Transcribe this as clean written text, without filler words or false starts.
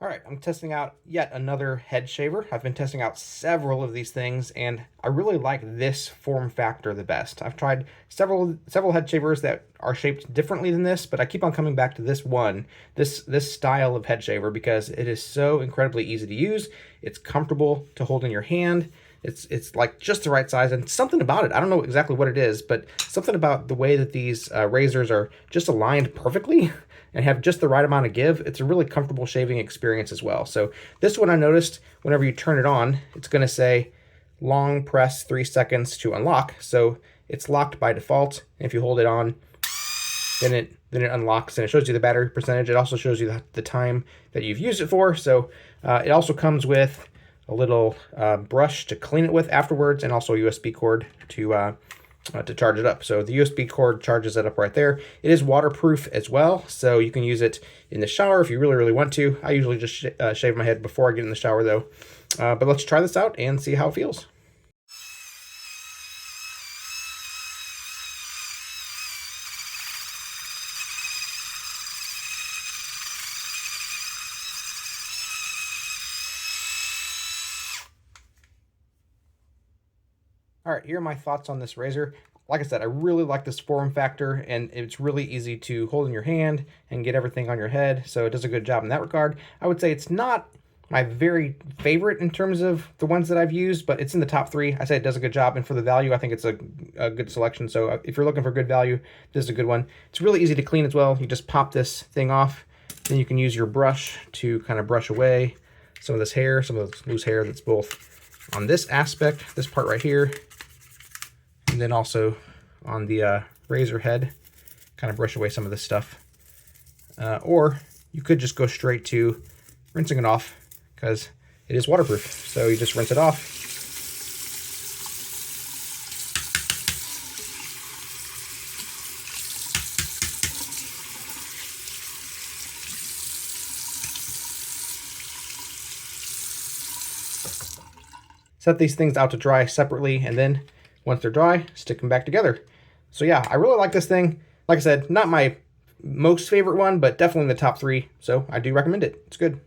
All right, I'm testing out yet another head shaver. I've been testing out several of these things, and I really like this form factor the best. I've tried several head shavers that are shaped differently than this, but I keep on coming back to this one, this style of head shaver, because it is so incredibly easy to use. It's comfortable to hold in your hand. It's like just the right size, and something about it, I don't know exactly what it is, but something about the way that these razors are just aligned perfectly and have just the right amount of give. It's a really comfortable shaving experience as well. So this one, I noticed whenever you turn it on, it's going to say long press 3 seconds to unlock. So it's locked by default. And if you hold it on, then it unlocks, and it shows you the battery percentage. It also shows you the time that you've used it for. So it also comes with a little brush to clean it with afterwards, and also a USB cord to charge it up. So the USB cord charges it up right there. It is waterproof as well, so you can use it in the shower if you really want to. I usually just shave my head before I get in the shower though. But let's try this out and see how it feels. All right, here are my thoughts on this razor. Like I said, I really like this form factor, and it's really easy to hold in your hand and get everything on your head, so it does a good job in that regard. I would say it's not my very favorite in terms of the ones that I've used, but it's in the top 3. I say it does a good job, and for the value, I think it's a good selection. So if you're looking for good value, this is a good one. It's really easy to clean as well. You just pop this thing off, then you can use your brush to kind of brush away some of this hair, some of this loose hair that's both on this aspect, this part right here, and then also on the razor head, kind of brush away some of this stuff. Or you could just go straight to rinsing it off, because it is waterproof. So you just rinse it off. Set these things out to dry separately, and then once they're dry, stick them back together. So yeah, I really like this thing. Like I said, not my most favorite one, but definitely in the top 3. So I do recommend it. It's good.